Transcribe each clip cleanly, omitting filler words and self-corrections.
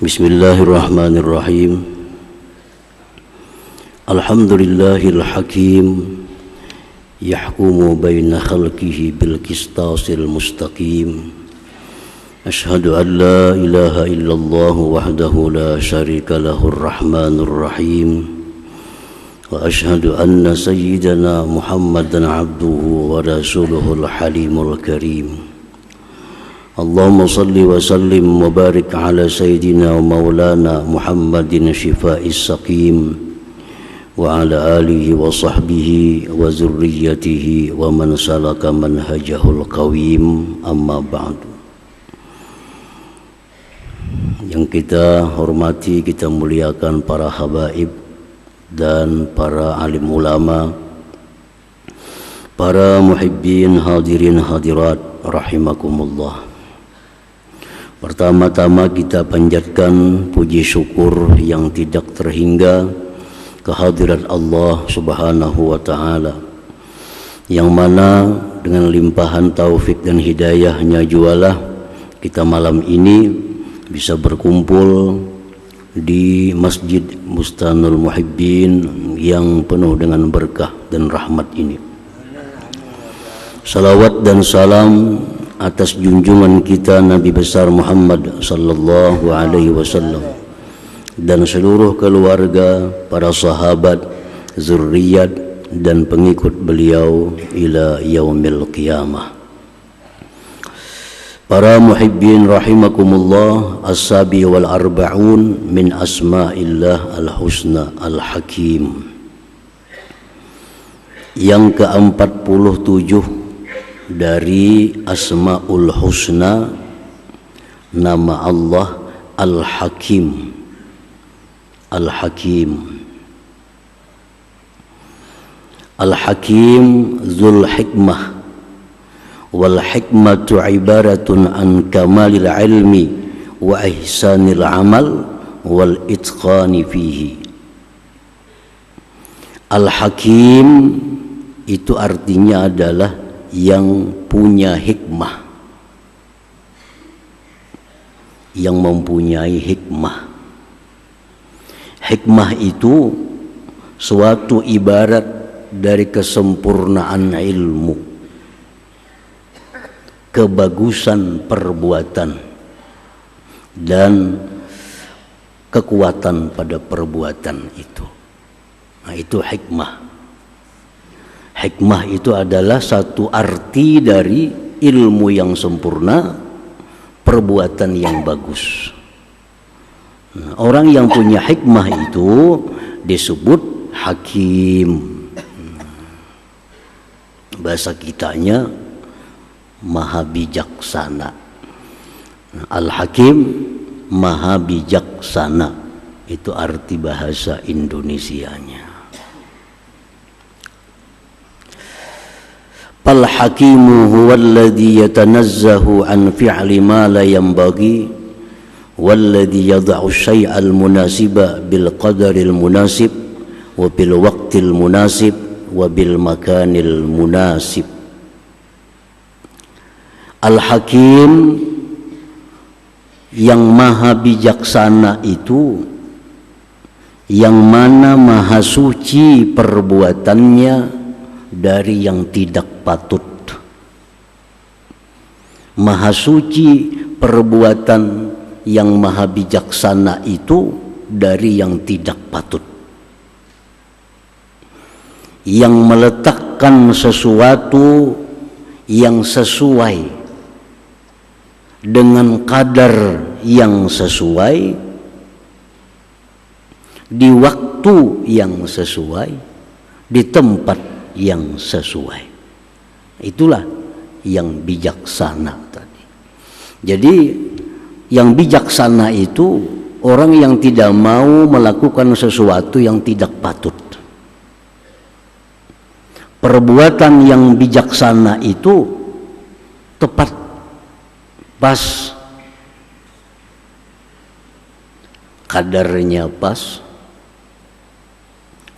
Bismillahirrahmanirrahim. Alhamdulillahil hakim yahkumu baina khalqihi bil qistasil mustaqim. Ashhadu an la ilaha illallah wahdahu la syarika lahur rahmanur rahim. Wa ashhadu anna sayyidana Muhammadan abduhu wa rasuluhul halimul karim. Allahumma salli wa sallim wa barik ala sayyidina wa maulana Muhammadin syifa'is saqim wa ala alihi wa sahbihi wa zurriyatihi wa man salaka manhajahul qawim, amma ba'du. Yang kita hormati, kita muliakan para habaib dan para alim ulama, para muhibbin hadirin hadirat rahimakumullah. Pertama-tama kita panjatkan puji syukur yang tidak terhingga kehadirat Allah Subhanahu wa ta'ala, yang mana dengan limpahan taufik dan hidayahnya jualah kita malam ini bisa berkumpul di Masjid Bustanul Muhibbin yang penuh dengan berkah dan rahmat ini. Salawat dan salam atas junjungan kita Nabi besar Muhammad sallallahu alaihi wasallam dan seluruh keluarga, para sahabat, zurriyat dan pengikut beliau ila yaumil qiyamah. Para muhibbin rahimakumullah, as-sabi wal arba'un min asma'illah al-husna al-hakim. Yang ke-47 dari Asmaul Husna, nama Allah Al-Hakim. Al-Hakim, Al-Hakim Dzul Hikmah, wal hikmatu ibaratun an kamalil ilmi wa ihsanil amal wal itqani fihi. Al-Hakim itu artinya adalah yang punya hikmah, yang mempunyai hikmah. Hikmah itu suatu ibarat dari kesempurnaan ilmu, kebagusan perbuatan, dan kekuatan pada perbuatan itu. Nah, itu hikmah. Hikmah itu adalah satu arti dari ilmu yang sempurna, perbuatan yang bagus. Nah, orang yang punya hikmah itu disebut hakim. Bahasa kitanya maha bijaksana. Nah, Al-Hakim maha bijaksana, itu arti bahasa Indonesianya. Al-Hakimu huwallazi yatanazzahu an fi'li ma la yanbaghi wallazi yad'u syai'al munasiba bil qadaril munasib wa bil waqtil munasib wa bil makanil munasib. Al-Hakim yang maha bijaksana itu yang mana maha suci perbuatannya dari yang tidak patut. Maha suci perbuatan yang maha bijaksana itu dari yang tidak patut, yang meletakkan sesuatu yang sesuai dengan kadar yang sesuai, di waktu yang sesuai, di tempat yang sesuai. Itulah yang bijaksana tadi. Jadi yang bijaksana itu orang yang tidak mau melakukan sesuatu yang tidak patut. Perbuatan yang bijaksana itu tepat, pas, kadarnya pas,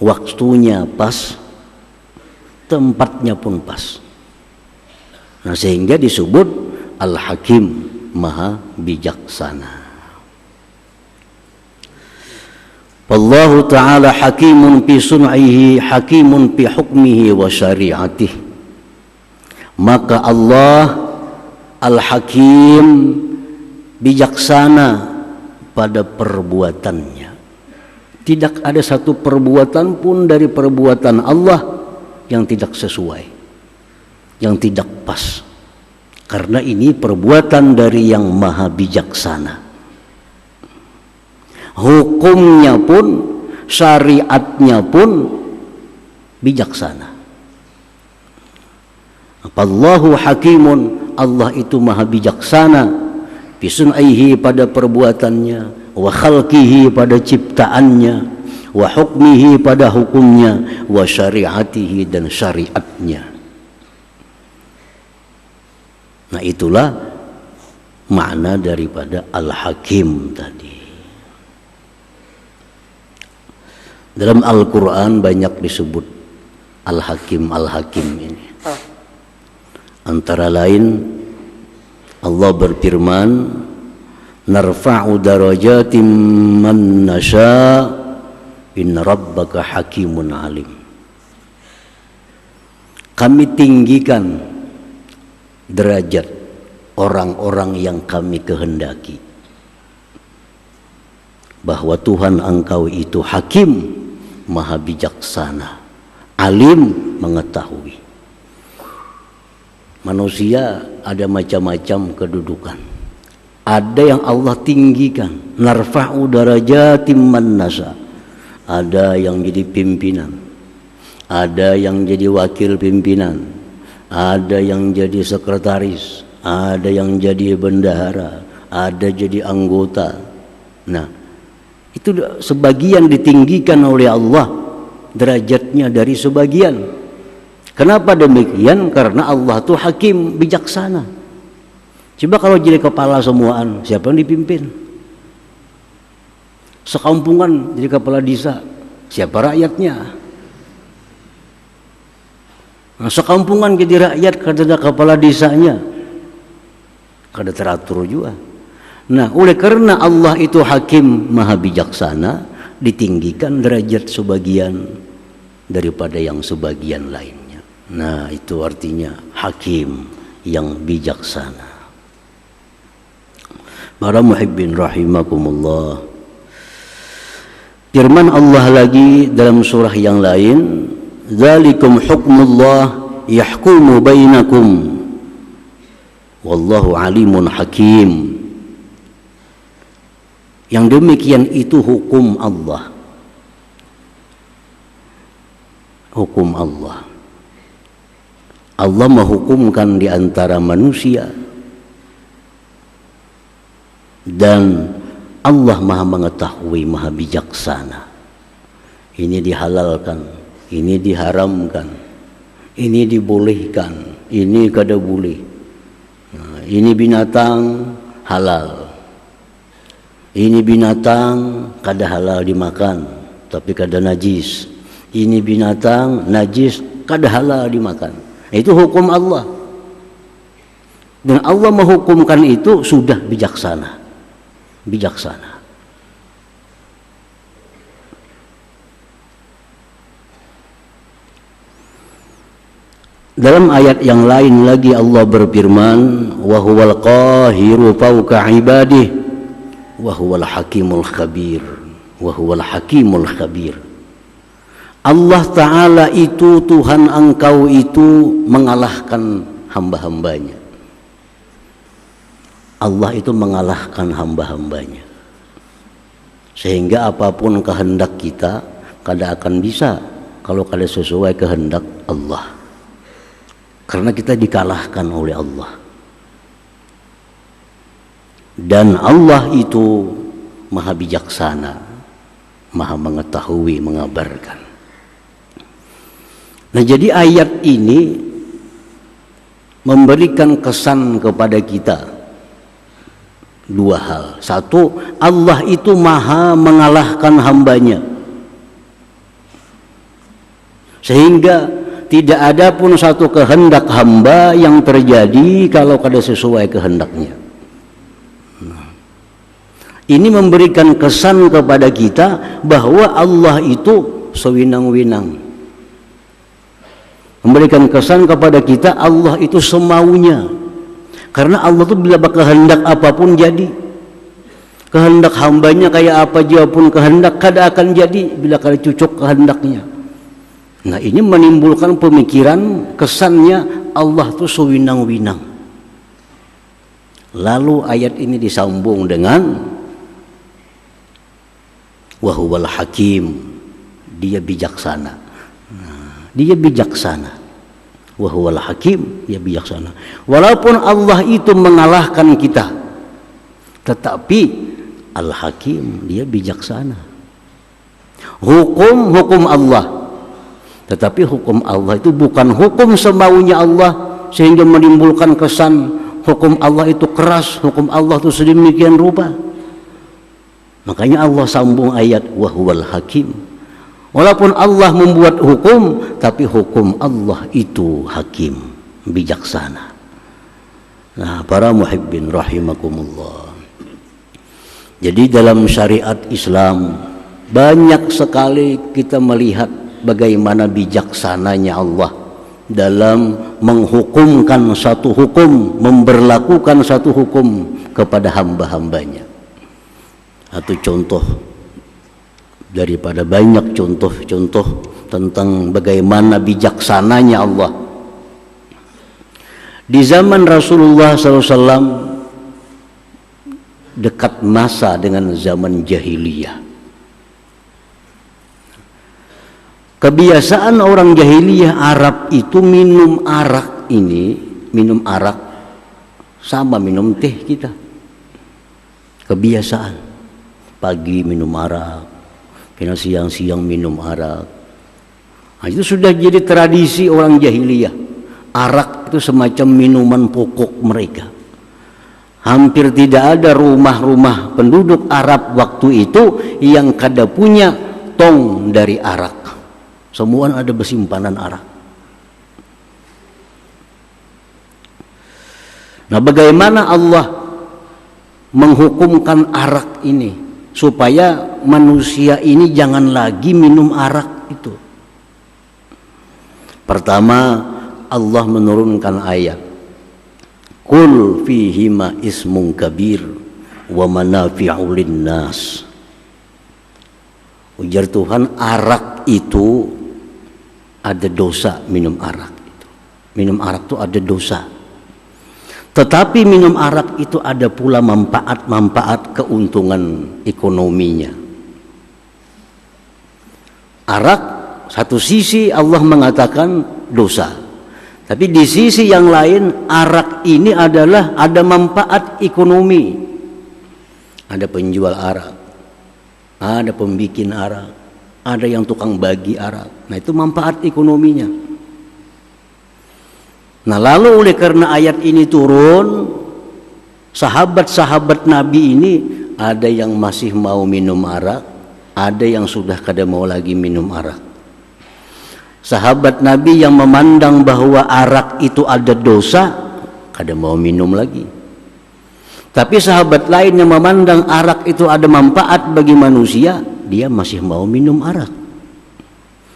waktunya pas, tempatnya pun pas. Nah, sehingga disebut Al-Hakim, maha bijaksana. Wallahu ta'ala hakimun fi sun'ihi, hakimun fi hukmihi wa syari'atihi. Maka Allah Al-Hakim, bijaksana pada perbuatannya. Tidak ada satu perbuatan pun dari perbuatan Allah yang tidak sesuai, yang tidak pas. Karena ini perbuatan dari yang maha bijaksana. Hukumnya pun, syariatnya pun bijaksana. Allahu hakimun, Allah itu maha bijaksana, bisunaihi pada perbuatannya, wa khalqihi pada ciptaannya, wa hukmihi pada hukumnya, wa syariatihi dan syariatnya. Nah, itulah makna daripada Al-Hakim tadi. Dalam Al-Quran banyak disebut Al-Hakim, Al-Hakim ini. Antara lain Allah berfirman, narfa'u darajatim man nasha' inna rabbaka hakimun alim. Kami tinggikan derajat orang-orang yang kami kehendaki, bahwa Tuhan engkau itu hakim, maha bijaksana, alim, mengetahui. Manusia ada macam-macam kedudukan. Ada yang Allah tinggikan, narfa'u darajatim man nasha'. Ada yang jadi pimpinan, ada yang jadi wakil pimpinan, ada yang jadi sekretaris, ada yang jadi bendahara, ada jadi anggota. Nah, itu sebagian ditinggikan oleh Allah derajatnya dari sebagian. Kenapa demikian? Karena Allah itu hakim, bijaksana. Coba kalau jadi kepala semuaan, siapa yang dipimpin? Sekampungan jadi kepala desa, siapa rakyatnya? Nah, sekampungan jadi rakyat kada kepala desanya, kada teratur juga. Nah, oleh karena Allah itu hakim, maha bijaksana, ditinggikan derajat sebagian daripada yang sebagian lainnya. Nah, itu artinya hakim, yang bijaksana. Para muhibbin rahimakumullah, firman Allah lagi dalam surah yang lain, dzalikum hukmullah yahkumu bainakum wallahu alimun hakim. Yang demikian itu hukum Allah. Hukum Allah. Allah menghukumkan di antara manusia, dan Allah maha mengetahui, maha bijaksana. Ini dihalalkan, ini diharamkan, ini dibolehkan, ini kada boleh. Nah, ini binatang halal, ini binatang kada halal dimakan, tapi kada najis. Ini binatang najis, kada halal dimakan. Itu hukum Allah. Dan Allah menghukumkan itu sudah bijaksana. Bijaksana. Dalam ayat yang lain lagi Allah berfirman, wa huwal qahiru fawqa ibadihi wa huwal hakimul khabir. Wa huwal hakimul khabir. Allah Ta'ala itu, Tuhan engkau itu mengalahkan hamba-hambanya. Allah itu mengalahkan hamba-hambanya. Sehingga apapun kehendak kita kada akan bisa kalau kada sesuai kehendak Allah. Karena kita dikalahkan oleh Allah. Dan Allah itu maha bijaksana, maha mengetahui, mengabarkan. Nah, jadi ayat ini memberikan kesan kepada kita dua hal. Satu, Allah itu maha mengalahkan hambanya, sehingga tidak ada pun satu kehendak hamba yang terjadi kalau kada sesuai kehendaknya. Ini memberikan kesan kepada kita bahwa Allah itu sewinang-winang. Memberikan kesan kepada kita Allah itu semaunya. Karena Allah itu bila berkehendak apapun jadi. Kehendak hambanya kayak apa jua pun kehendak kada akan jadi bila kada cucuk kehendaknya. Nah, ini menimbulkan pemikiran kesannya Allah itu sewinang-winang. Lalu ayat ini disambung dengan Wahuwal Hakim, dia bijaksana. Dia bijaksana. Wahuwal Hakim, dia bijaksana. Walaupun Allah itu mengalahkan kita, tetapi Al-Hakim, dia bijaksana. Hukum Allah, tetapi hukum Allah itu bukan hukum semaunya Allah sehingga menimbulkan kesan hukum Allah itu keras, hukum Allah itu sedemikian rupa. Makanya Allah sambung ayat Wahuwal Hakim. Walaupun Allah membuat hukum, tapi hukum Allah itu hakim, bijaksana. Nah, para muhibbin rahimakumullah. Jadi dalam syariat Islam banyak sekali kita melihat bagaimana bijaksananya Allah dalam menghukumkan satu hukum, memberlakukan satu hukum kepada hamba-hambanya. Atau contoh daripada banyak contoh-contoh tentang bagaimana bijaksananya Allah. Di zaman Rasulullah SAW dekat masa dengan zaman jahiliyah. Kebiasaan orang jahiliyah Arab itu minum arak sama minum teh kita. Kebiasaan. Pagi minum arak, siang-siang minum arak. Nah, itu sudah jadi tradisi orang jahiliyah. Arak itu semacam minuman pokok mereka. Hampir tidak ada rumah-rumah penduduk Arab waktu itu yang kada punya tong dari arak. Semua ada bersimpanan arak. Nah, bagaimana Allah menghukumkan arak ini supaya manusia ini jangan lagi minum arak itu? Pertama, Allah menurunkan ayat Qul fihima ismun kabir wa manafi'u linnas. Ujar Tuhan, arak itu ada dosa. Minum arak itu ada dosa. Tetapi minum arak itu ada pula manfaat keuntungan ekonominya. Arak satu sisi Allah mengatakan dosa, tapi di sisi yang lain arak ini adalah ada manfaat ekonomi. Ada penjual arak, ada pembikin arak, ada yang tukang bagi arak. Nah, itu manfaat ekonominya. Nah, lalu oleh karena ayat ini turun, sahabat-sahabat Nabi ini ada yang masih mau minum arak, ada yang sudah kada mau lagi minum arak. Sahabat Nabi yang memandang bahwa arak itu ada dosa, kada mau minum lagi. Tapi sahabat lain yang memandang arak itu ada manfaat bagi manusia, dia masih mau minum arak.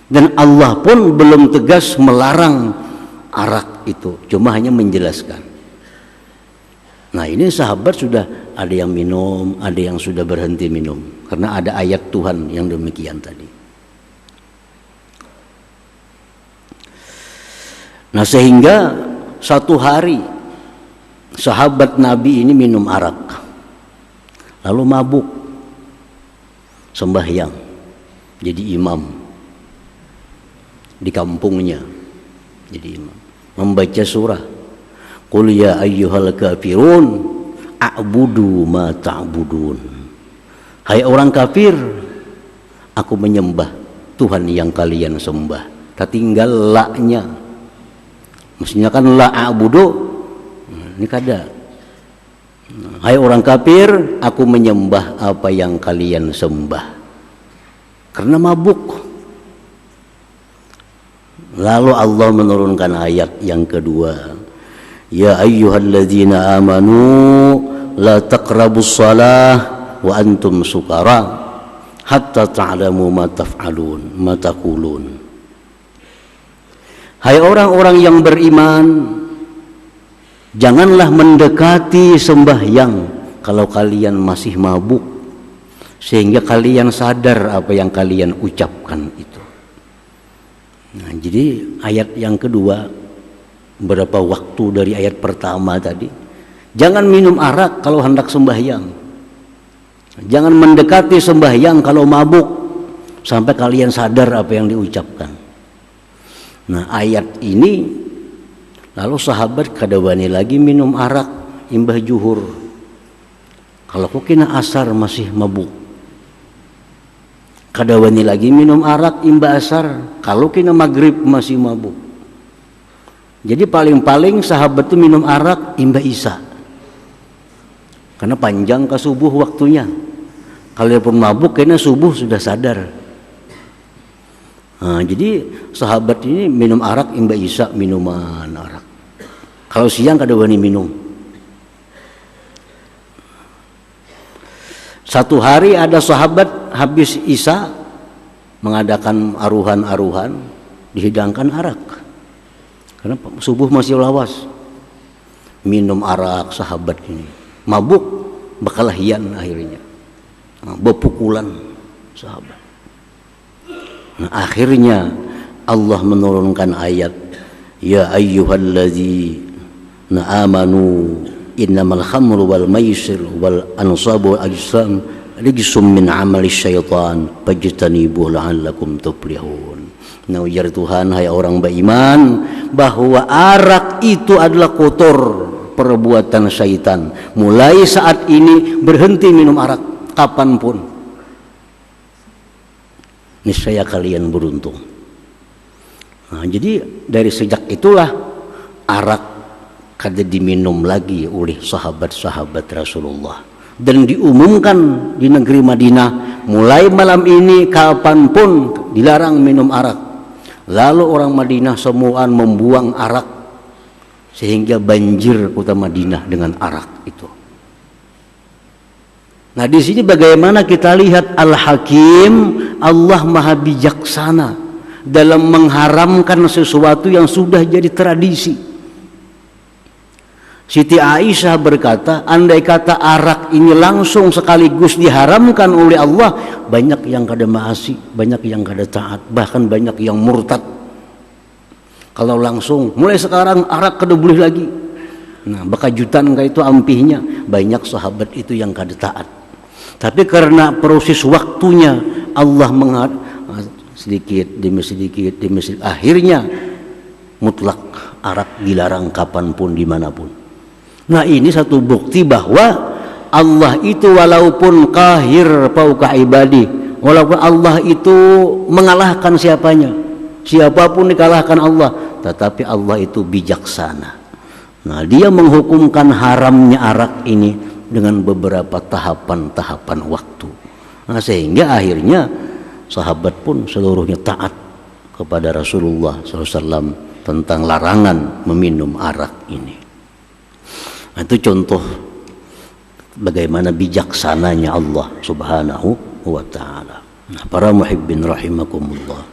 Dan Allah pun belum tegas melarang arak itu, cuma hanya menjelaskan. Nah, ini sahabat sudah ada yang minum, ada yang sudah berhenti minum karena ada ayat Tuhan yang demikian tadi. Nah, sehingga satu hari sahabat Nabi ini minum arak, lalu mabuk, sembahyang jadi imam di kampungnya, jadi imam membaca surah Qul ya ayyuhal kafirun a'budu ma ta'budun. Hai orang kafir, aku menyembah Tuhan yang kalian sembah. Tertinggal la-nya. Mestinya kan la a'budu, ini kada. Hai orang kafir, aku menyembah apa yang kalian sembah. Karena mabuk. Lalu Allah menurunkan ayat yang kedua, ya ayyuhalladzina amanu la taqrabus shalah wa antum sukara hatta ta'lamu ma taf'alun ma taqulun. Hai orang-orang yang beriman, janganlah mendekati sembahyang kalau kalian masih mabuk, sehingga kalian sadar apa yang kalian ucapkan itu. Nah, jadi ayat yang kedua berapa waktu dari ayat pertama tadi. Jangan minum arak kalau hendak sembahyang. Jangan mendekati sembahyang kalau mabuk sampai kalian sadar apa yang diucapkan. Nah, ayat ini lalu sahabat kada wani lagi minum arak imbah juhur. Kalau kukina asar masih mabuk. Kada wani lagi minum arak imbah asar kalau kina maghrib masih mabuk. Jadi paling-paling sahabat itu minum arak imbah isya. Karena panjang ke subuh waktunya. Kalau dia pun mabuk kayaknya subuh sudah sadar. Nah, jadi sahabat ini minum arak imbah isya minuman arak. Kalau siang kada wani minum. Satu hari ada sahabat habis isya mengadakan aruhan-aruhan, dihidangkan arak. Karena subuh masih lawas. Minum arak sahabat ini. Mabuk, bekalahian akhirnya. Bepukulan sahabat. Nah, akhirnya Allah menurunkan ayat, ya ayyuhalladzina amanu innamal khamru wal maisir wal ansabu wal ajsam rijsum min amali syaitan fajtanibuhu la'allakum tuflihun. Nah, ujar Tuhan, hai orang beriman, bahwa arak itu adalah kotor, perbuatan syaitan. Mulai saat ini berhenti minum arak kapanpun. Niscaya kalian beruntung. Nah, jadi dari sejak itulah arak kada diminum lagi oleh sahabat-sahabat Rasulullah, dan diumumkan di negeri Madinah mulai malam ini kapanpun dilarang minum arak. Lalu orang Madinah semuaan membuang arak sehingga banjir kota Madinah dengan arak itu. Nah, di sini bagaimana kita lihat Al-Hakim, Allah Maha Bijaksana dalam mengharamkan sesuatu yang sudah jadi tradisi. Siti Aisyah berkata, andai kata arak ini langsung sekaligus diharamkan oleh Allah, banyak yang kada maasi, banyak yang kada taat, bahkan banyak yang murtad. Kalau langsung, mulai sekarang arak kada boleh lagi. Nah, bakajutan itu ampihnya, banyak sahabat itu yang kada taat. Tapi karena proses waktunya Allah sedikit demi sedikit demi sedikit, akhirnya mutlak arak dilarang kapanpun dimanapun. Nah, ini satu bukti bahwa Allah itu walaupun kahir fauqa ibadi, walaupun Allah itu mengalahkan siapapun dikalahkan Allah, tetapi Allah itu bijaksana. Nah, dia menghukumkan haramnya arak ini dengan beberapa tahapan-tahapan waktu. Nah, sehingga akhirnya sahabat pun seluruhnya taat kepada Rasulullah SAW tentang larangan meminum arak ini. Nah, itu contoh bagaimana bijaksananya Allah Subhanahu wa ta'ala. Nah, para muhibbin rahimakumullah,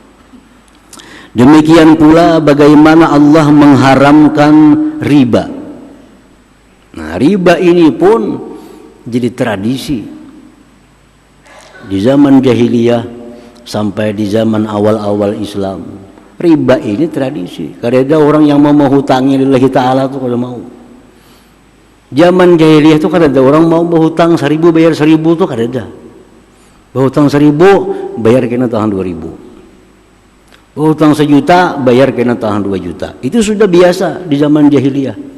demikian pula bagaimana Allah mengharamkan riba. Nah, riba ini pun jadi tradisi di zaman jahiliyah sampai di zaman awal-awal Islam. Riba ini tradisi. Kada ada orang yang mau hutangi lillahi ta'ala itu kada mau. Zaman jahiliyah itu kada ada orang mau berhutang 1.000 bayar 1.000 itu kada ada. Berhutang 1.000 bayar kena tahun 2.000. Berhutang 1 juta bayar kena tahun 2 juta. Itu sudah biasa di zaman jahiliyah.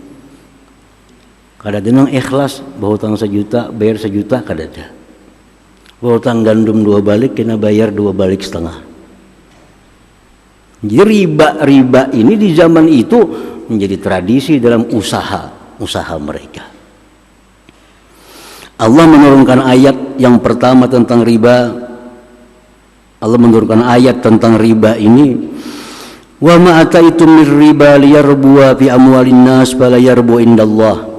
Kada ada nang ikhlas berhutang 1 juta bayar 1 juta, kada ada. Berhutang gandum 2 balik kena bayar 2 balik setengah. Jadi riba ini di zaman itu menjadi tradisi dalam usaha mereka. Allah menurunkan ayat yang pertama tentang riba. Allah menurunkan ayat tentang riba ini, wa ma ataitum mir riba liyarbuwa fi amwalin nas fala yarbu indallah.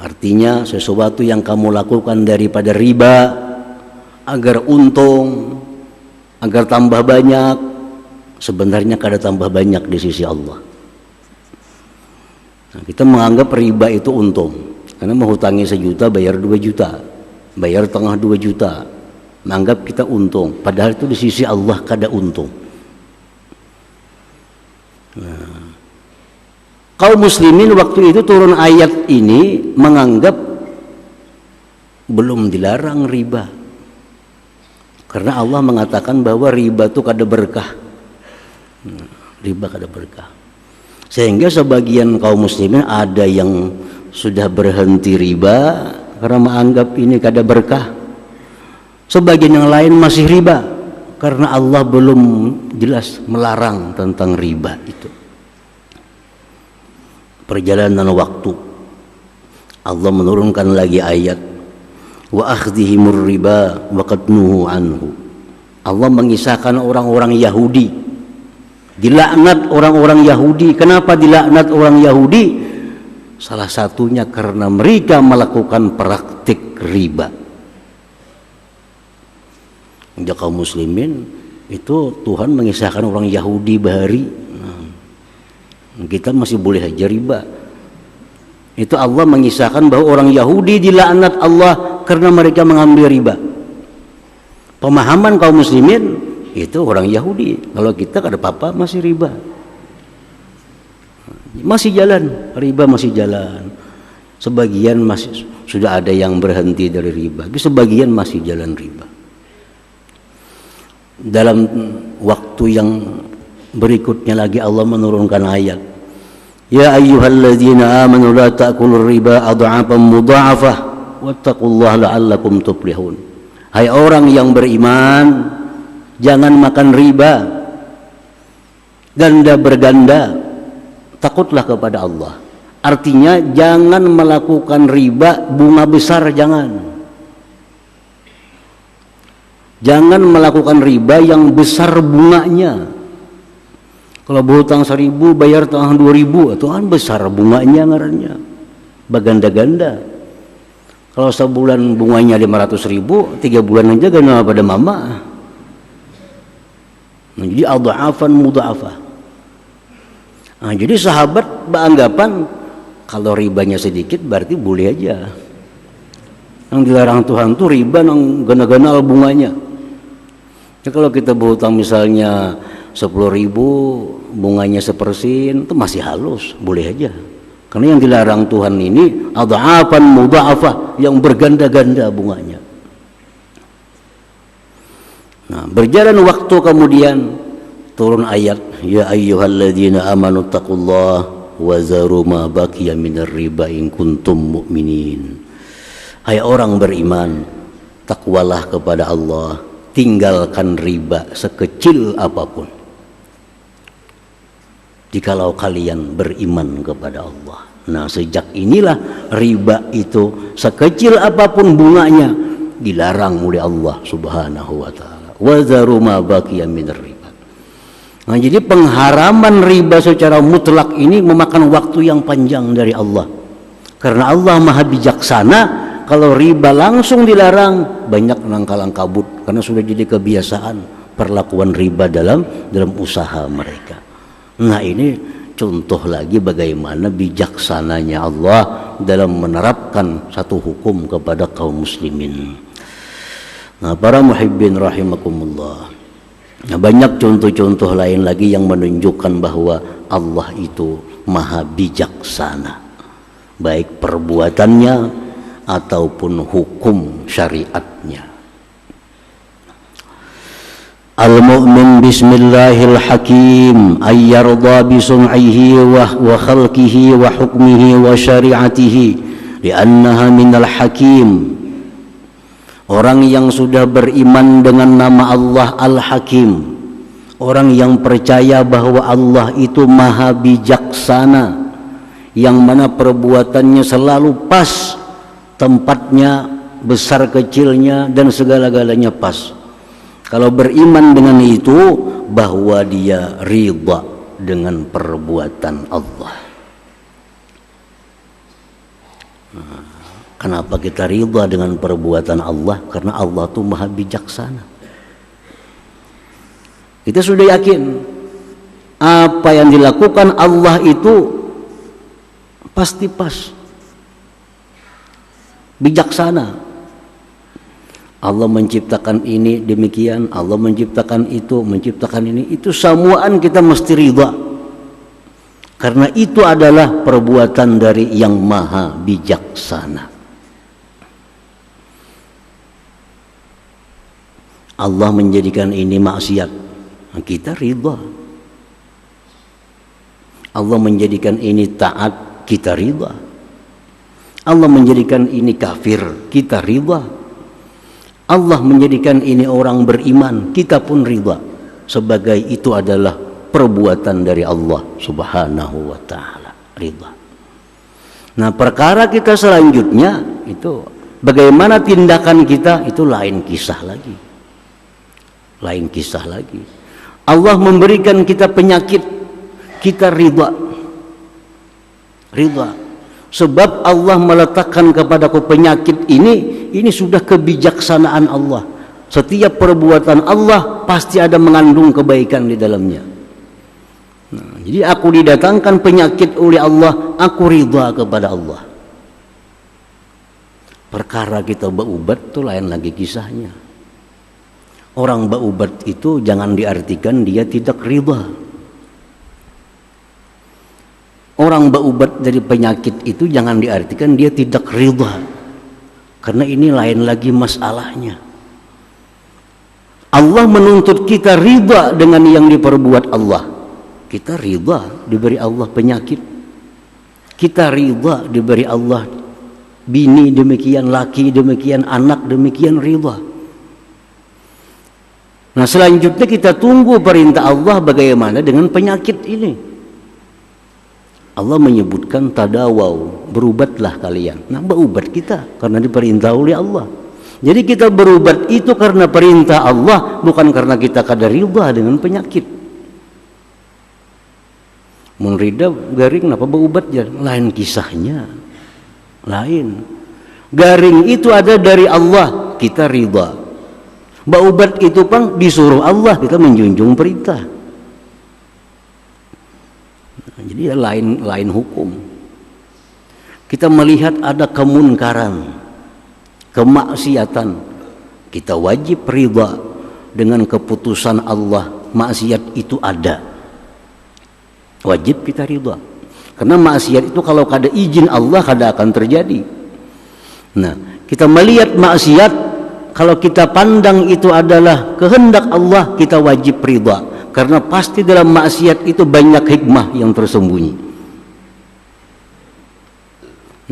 Artinya sesuatu yang kamu lakukan daripada riba agar untung, agar tambah banyak, sebenarnya kada tambah banyak di sisi Allah. Nah, kita menganggap riba itu untung, karena menghutangi 1 juta bayar 2 juta, bayar tengah 2 juta, menganggap kita untung, padahal itu di sisi Allah kada untung. Nah, kaum muslimin waktu itu turun ayat ini menganggap belum dilarang riba, karena Allah mengatakan bahwa riba itu kada berkah. Riba kada berkah, sehingga sebagian kaum muslimin ada yang sudah berhenti riba karena menganggap ini kada berkah. Sebagian yang lain masih riba karena Allah belum jelas melarang tentang riba itu. Perjalanan waktu, Allah menurunkan lagi ayat wa akhdhihimur riba wa qad nuhu anhu. Allah mengisahkan orang-orang Yahudi, dilaknat orang-orang Yahudi. Kenapa dilaknat orang Yahudi? Salah satunya karena mereka melakukan praktik riba. Jadi kaum muslimin itu Tuhan mengisahkan orang Yahudi bahari. Kita masih boleh aja riba. Itu Allah mengisahkan bahwa orang Yahudi dilaknat Allah karena mereka mengambil riba. Pemahaman kaum muslimin itu orang Yahudi. Kalau kita kada apa-apa masih riba. Masih jalan, riba masih jalan. Sebagian masih sudah ada yang berhenti dari riba, tapi sebagian masih jalan riba. Dalam waktu yang berikutnya lagi Allah menurunkan ayat, ya ayyuhalladzina amanu la ta'kulur riba adha'afan mudha'afah wattaqullaha la'allakum tuflihun. Hai orang yang beriman, jangan makan riba ganda berganda, takutlah kepada Allah. Artinya jangan melakukan riba bunga besar, jangan melakukan riba yang besar bunganya. Kalau berhutang 1.000 bayar tahun 2.000, itu kan besar bunganya ngarannya, baganda-ganda. Kalau sebulan bunganya 500.000, 3 bulan aja gana pada mama. Nah, jadi adha'afan mudha'afah. Nah, jadi sahabat beranggapan kalau ribanya sedikit berarti boleh aja. Yang dilarang Tuhan tuh riba yang gana-gana bunganya. Ya, kalau kita berhutang misalnya 10.000, bunganya 1%, itu masih halus, boleh aja. Karena yang dilarang Tuhan ini adha'afan mudha'afah, yang berganda-ganda bunganya. Nah, berjalan waktu kemudian turun ayat, ya ayyuhalladzina amanu taqullaha wa zaru ma baqiya minar riba in kuntum mu'minin. Hai orang beriman, takwalah kepada Allah, tinggalkan riba sekecil apapun, jikalau kalian beriman kepada Allah. Nah, sejak inilah riba itu sekecil apapun bunganya dilarang oleh Allah Subhanahu wa taala. Wa zaru ma baqiya minar riba. Nah, jadi pengharaman riba secara mutlak ini memakan waktu yang panjang dari Allah. Karena Allah Maha bijaksana, kalau riba langsung dilarang, banyak nangkalang kabut karena sudah jadi kebiasaan perlakuan riba dalam usaha mereka. Nah, ini contoh lagi bagaimana bijaksananya Allah dalam menerapkan satu hukum kepada kaum muslimin. Nah, para muhibbin rahimakumullah. Nah, banyak contoh-contoh lain lagi yang menunjukkan bahwa Allah itu maha bijaksana, baik perbuatannya ataupun hukum syariatnya. Al-mu'min bismillahil hakim ayyarda bisun'ihi wa khalqihi wa hukmihi wa syari'atihi li'annaha minal hakim. Orang yang sudah beriman dengan nama Allah Al-Hakim, orang yang percaya bahwa Allah itu maha bijaksana, yang mana perbuatannya selalu pas tempatnya, besar kecilnya dan segala-galanya pas. Kalau beriman dengan itu, bahwa dia ridha dengan perbuatan Allah. Kenapa kita ridha dengan perbuatan Allah? Karena Allah itu maha bijaksana. Kita sudah yakin apa yang dilakukan Allah itu pasti pas, bijaksana. Allah menciptakan ini demikian, Allah menciptakan itu, menciptakan ini, itu semuaan kita mesti ridha. Karena itu adalah perbuatan dari yang maha bijaksana. Allah menjadikan ini maksiat, kita ridha. Allah menjadikan ini taat, kita ridha. Allah menjadikan ini kafir, kita ridha. Allah menjadikan ini orang beriman, kita pun ridha. Sebagai itu adalah perbuatan dari Allah Subhanahu wa ta'ala, ridha. Nah, perkara kita selanjutnya itu bagaimana tindakan kita, itu lain kisah lagi. Lain kisah lagi. Allah memberikan kita penyakit, kita ridha. Ridha. Sebab Allah meletakkan kepadaku penyakit ini sudah kebijaksanaan Allah. Setiap perbuatan Allah pasti ada mengandung kebaikan di dalamnya. Nah, jadi aku didatangkan penyakit oleh Allah, aku ridha kepada Allah. Perkara kita berobat itu lain lagi kisahnya. Orang berobat itu jangan diartikan dia tidak ridha. Orang berobat dari penyakit itu jangan diartikan dia tidak ridha. Karena ini lain lagi masalahnya. Allah menuntut kita ridha dengan yang diperbuat Allah. Kita ridha diberi Allah penyakit. Kita ridha diberi Allah bini demikian, laki demikian, anak demikian, ridha. Nah, selanjutnya kita tunggu perintah Allah bagaimana dengan penyakit ini. Allah menyebutkan tadawau, berubatlah kalian. Nah, berubat kita karena diperintah oleh Allah. Jadi kita berubat itu karena perintah Allah, bukan karena kita kadar ridha dengan penyakit. Mun ridha garing apa berubat ya? Lain kisahnya. Lain. Garing itu ada dari Allah, kita ridha. Berobat itu pang disuruh Allah, kita menjunjung perintah. Nah, jadi lain hukum. Kita melihat ada kemunkaran, kemaksiatan, kita wajib ridha dengan keputusan Allah. Maksiat itu ada, wajib kita ridha. Karena maksiat itu kalau kada izin Allah kada akan terjadi. Nah, kita melihat maksiat, kalau kita pandang itu adalah kehendak Allah, kita wajib ridha. Karena pasti dalam maksiat itu banyak hikmah yang tersembunyi.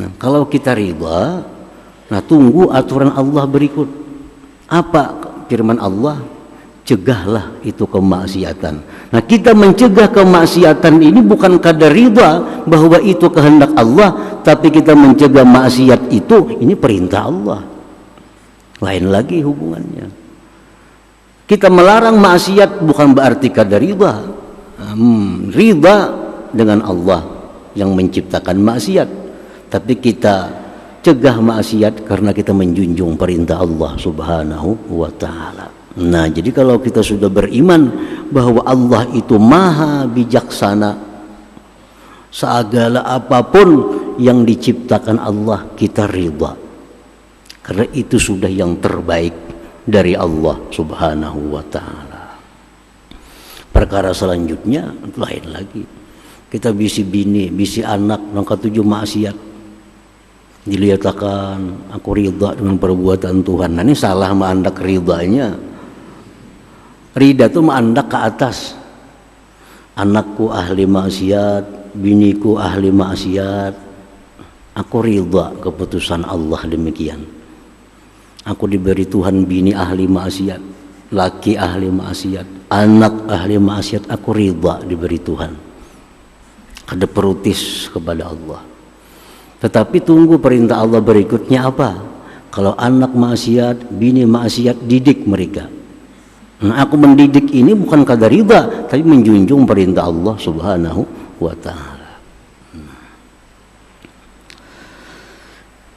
Nah, kalau kita ridha, nah tunggu aturan Allah berikut. Apa firman Allah? Cegahlah itu kemaksiatan. Nah, kita mencegah kemaksiatan ini bukan kadar ridha bahwa itu kehendak Allah, tapi kita mencegah maksiat itu, ini perintah Allah. Lain lagi hubungannya. Kita melarang maksiat bukan berarti kadar ridha. Ridha dengan Allah yang menciptakan maksiat, tapi kita cegah maksiat karena kita menjunjung perintah Allah Subhanahu wa ta'ala. Nah, jadi kalau kita sudah beriman bahwa Allah itu maha bijaksana, segala apapun yang diciptakan Allah kita ridha. Karena itu sudah yang terbaik dari Allah Subhanahu wa ta'ala. Perkara selanjutnya lain lagi. Kita bisi bini, bisi anak, nangka tujuh maksiat. Dilihatkan aku ridha dengan perbuatan Tuhan. Nah, ini salah mandak ridhanya. Ridha itu mandak ke atas. Anakku ahli maksiat, biniku ahli maksiat. Aku ridha keputusan Allah demikian. Aku diberi Tuhan bini ahli maksiat, laki ahli maksiat, anak ahli maksiat, aku ridha diberi Tuhan. Ada perutis kepada Allah. Tetapi tunggu perintah Allah berikutnya apa? Kalau anak maksiat, bini maksiat, didik mereka. Nah, aku mendidik ini bukan kadar ridha, tapi menjunjung perintah Allah Subhanahu wa ta'ala.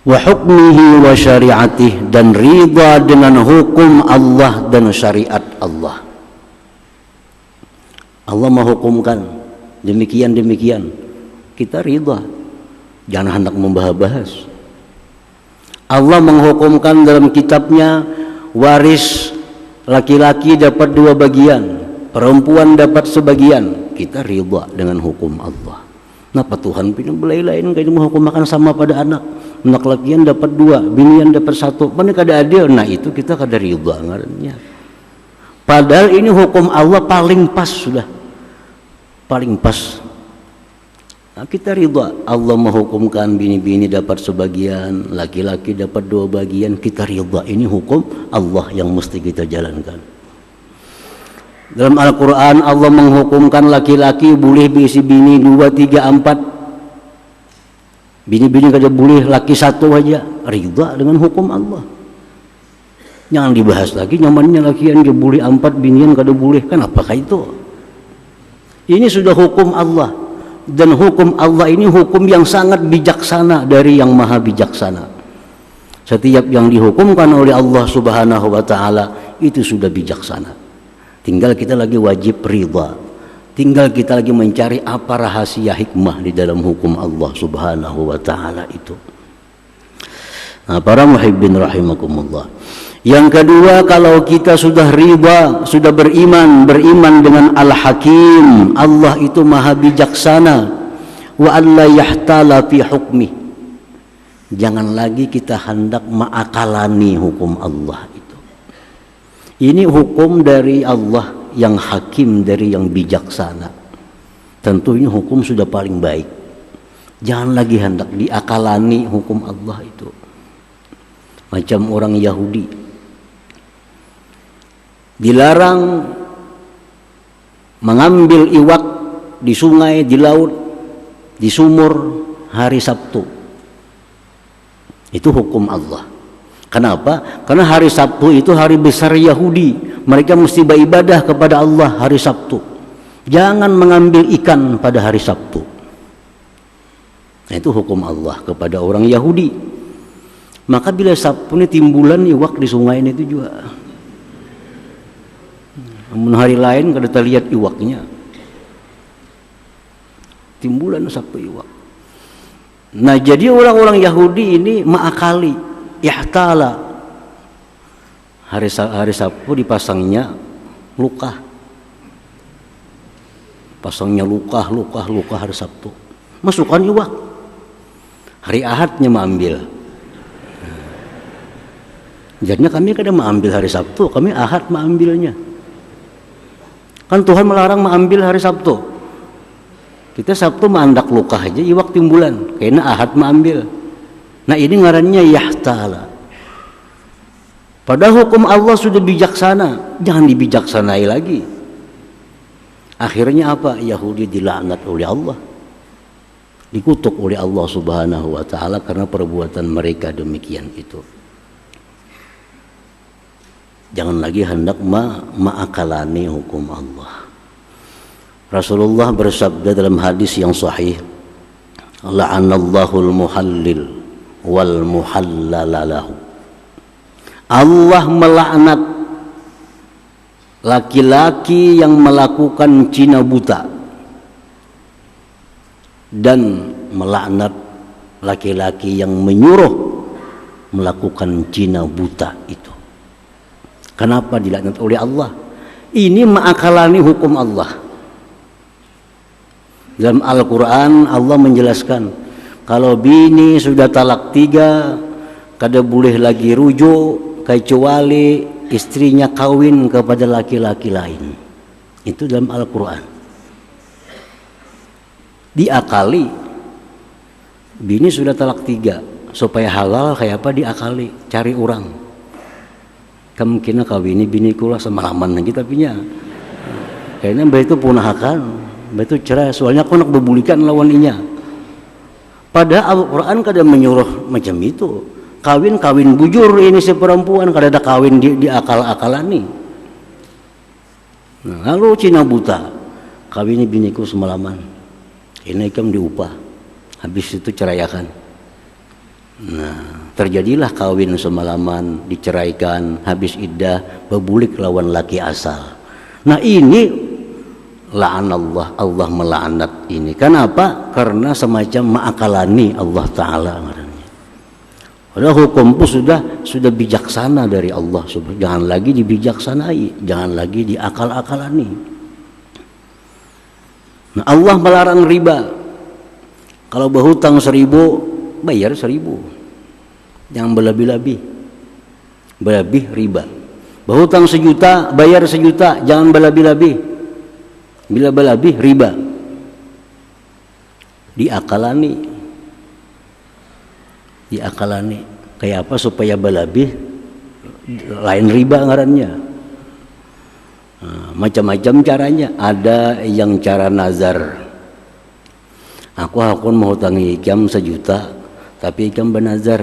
wa hukmihi wa syariatih, dan ridha dengan hukum Allah dan syariat Allah. Allah menghukumkan demikian, kita ridha, jangan hendak membahas-bahas. Allah menghukumkan dalam kitabnya waris laki-laki dapat 2 bagian, perempuan dapat sebagian, kita ridha dengan hukum Allah. Kenapa Tuhan pindah belai-lain kayak menghukumkan sama pada anak lakian dapat 2, binian dapat 1, mana kada adil? Nah itu kita kada ridha ngarannya. Padahal ini hukum Allah paling pas, sudah paling pas. Nah, kita ridha. Allah menghukumkan bini-bini dapat sebagian, laki-laki dapat 2 bagian, kita ridha. Ini hukum Allah yang mesti kita jalankan. Dalam Al-Quran Allah menghukumkan laki-laki boleh berisi bini 2, 3, 4. Bini-bini kada boleh, laki 1 aja. Ridha dengan hukum Allah. Jangan dibahas lagi nyamannya lakian dia boleh 4, binian kada boleh. Kan apakah itu? Ini sudah hukum Allah, dan hukum Allah ini hukum yang sangat bijaksana dari yang maha bijaksana. Setiap yang dihukumkan oleh Allah Subhanahu wa taala itu sudah bijaksana. Tinggal kita lagi wajib ridha. Tinggal kita lagi mencari apa rahasia hikmah di dalam hukum Allah Subhanahu wa taala itu. Nah, para muhibbin rahimakumullah. Yang kedua, kalau kita sudah ridha, sudah beriman dengan Al-Hakim, Allah itu maha bijaksana, wa alla yahtala fi hukmi. Jangan lagi kita hendak mengakalani hukum Allah itu. Ini hukum dari Allah yang hakim, dari yang bijaksana. Tentu ini hukum sudah paling baik. Jangan lagi hendak diakalani hukum Allah itu. Macam orang Yahudi dilarang mengambil iwak di sungai, di laut, di sumur hari Sabtu. Itu hukum Allah. Kenapa? Karena hari Sabtu itu hari besar Yahudi. Mereka mesti beribadah kepada Allah hari Sabtu. Jangan mengambil ikan pada hari Sabtu. Nah, itu hukum Allah kepada orang Yahudi. Maka bila Sabtu ini timbulan iwak di sungai ini itu juga. Namun hari lain kada terlihat iwaknya. Timbulan Sabtu iwak. Nah, jadi orang-orang Yahudi ini mengakali. Ihtala, hari Sabtu dipasangnya luka, pasangnya luka hari Sabtu, masukkan iwak. Hari Ahadnya mengambil. Jadinya kami kada mengambil hari Sabtu, kami Ahad mengambilnya. Kan Tuhan melarang mengambil hari Sabtu. Kita Sabtu menandak luka aja, iwak timbulan, karena Ahad mengambil. Nah ini ngarannya yahtala. Padahal hukum Allah sudah bijaksana, jangan dibijaksanai lagi. Akhirnya apa? Yahudi dilaknat oleh Allah, dikutuk oleh Allah Subhanahu wa taala karena perbuatan mereka demikian itu. Jangan lagi hendak mengakalani hukum Allah. Rasulullah bersabda dalam hadis yang sahih, la'anallahul muhallil wal muhallalalahu. Allah melaknat laki-laki yang melakukan zina buta dan melaknat laki-laki yang menyuruh melakukan zina buta itu. Kenapa dilaknat oleh Allah? Ini mengakalani hukum Allah. Dalam Al-Quran Allah menjelaskan, kalau bini sudah talak 3, kada boleh lagi rujuk kecuali istrinya kawin kepada laki-laki lain. Itu dalam Al-Quran. Diakali, bini sudah talak 3, supaya halal kayak apa diakali, cari orang. Kemungkinan kawini bini kula semalaman lagi tapinya. Kayaknya mbak itu punahakan, mbak itu cerai, soalnya aku nak berbulikan lawan inya. Padahal Al-Quran kadang menyuruh macam itu. Kawin bujur ini si perempuan, kada ada kawin di akal-akalan nih. Nah, lalu Cina buta, kawin biniku semalaman. Ini kam diupah. Habis itu ceraikan. Nah, terjadilah kawin semalaman, diceraikan, habis iddah, bebulik lawan laki asal. Nah ini la'anallah, Allah melaknat ini. Kenapa? Karena semacam ma'akalani Allah Ta'ala. Padahal hukum pun sudah bijaksana dari Allah. Jangan lagi dibijaksanai, jangan lagi diakal-akalani. Nah, Allah melarang riba. Kalau berhutang 1.000, bayar 1.000. Jangan berlebih-lebih. Berlebih riba. Berhutang 1.000.000, bayar 1.000.000, jangan berlebih-lebih. Bila berlebih riba. Diakalani. Kayak apa supaya berlebih? Lain riba ngarannya. Nah, macam-macam caranya. Ada yang cara nazar. Aku mau hutangi ikam 1.000.000, tapi ikam bernazar.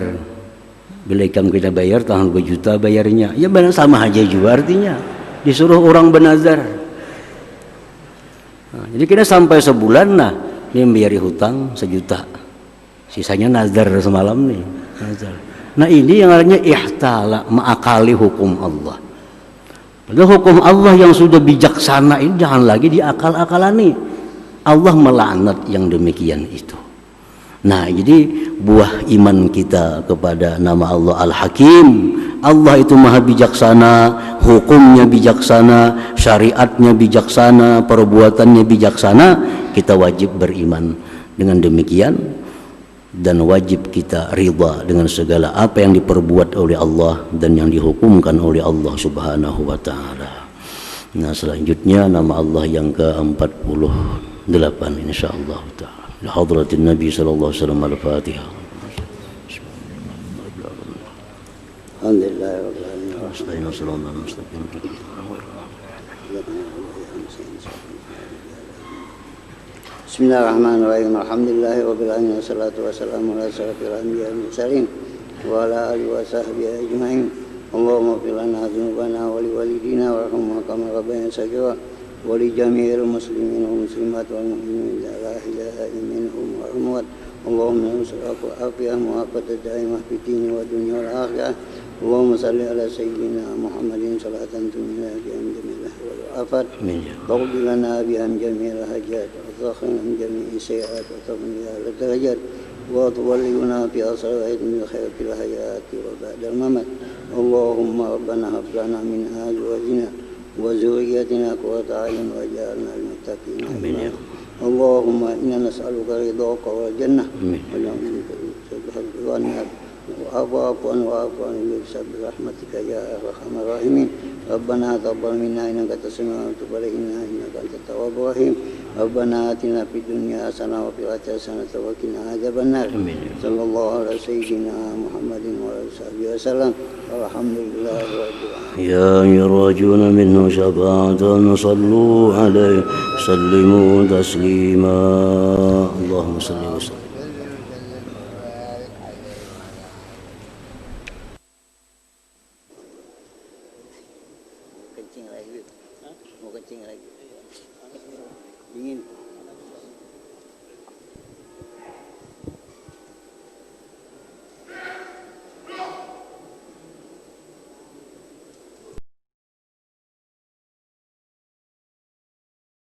Bila ikam kita bayar, tahun 2 juta bayarnya. Ya benar, sama aja juga artinya. Disuruh orang bernazar. Nah, jadi kita sampai sebulan, nah dia membayar hutang 1.000.000. Sisanya nazar semalam nih. Nazar. Nah ini yang artinya ihtala, mengakali hukum Allah. Padahal hukum Allah yang sudah bijaksana ini jangan lagi diakal-akalani. Allah melaknat yang demikian itu. Nah jadi buah iman kita kepada nama Allah Al-Hakim. Allah itu maha bijaksana, hukumnya bijaksana, syariatnya bijaksana, perbuatannya bijaksana. Kita wajib beriman dengan demikian. Dan wajib kita ridha dengan segala apa yang diperbuat oleh Allah dan yang dihukumkan oleh Allah Subhanahu wa Ta'ala. Nah selanjutnya nama Allah yang ke-48 insyaallah ta'ala. Hadratin Nabi sallallahu alaihi wasallam. Al-Fatihah. Alhamdulillah rabbil alamin. Bismillahirrahmanirrahim. Alhamdulillahi rabbil alamin. Wassalatu wassalamu ala asyrafil anbiya'i wal mursalin wa ala alihi wa sahbihi ajma'in. Allahumma ighfir lana dzunubana wa li walidina warhamhum kama rabbayana shaghira wa li jami'il muslimin wal muslimat wal mu'minin la ilaha illa minhum wa amwat. Allahumma nusraku afiyah mu'afata daimah fi dini wa dunya wal akhirah. Allahumma salli ala sayyidina Muhammadin salatan tunina bi amdillah wal afat. Waghfir lana bi amjamil hajat wa takhina min jami'i sayyi'at wa tamniya al darajat wa tuwallina fi asra'id min khairatil hayati wa ba'dal mamat. Allahumma rabbana hab lana min azwajina wa dhurriyyatina qurrata a'yun waj'alna lil muttaqina imama. Allahumma inna nas'aluka ridhaka wal jannah wa na'udzuka min وأعف عني برحمتك يا أرحم الراحمين. ربنا تقبل منا إنك تسمع وتب علينا إنك أنت التواب الرحيم. ربنا آتنا في الدنيا حسنة وفي الآخرة حسنة وقنا عذاب النار. صلى الله على سيدنا محمد وعلى آله وسلم. والحمد لله رب العالمين. يا يراجون منه شفاعة صلوا عليه سلموا تسليما. اللهم صل وسلم. Mau kencing lagi? Dingin.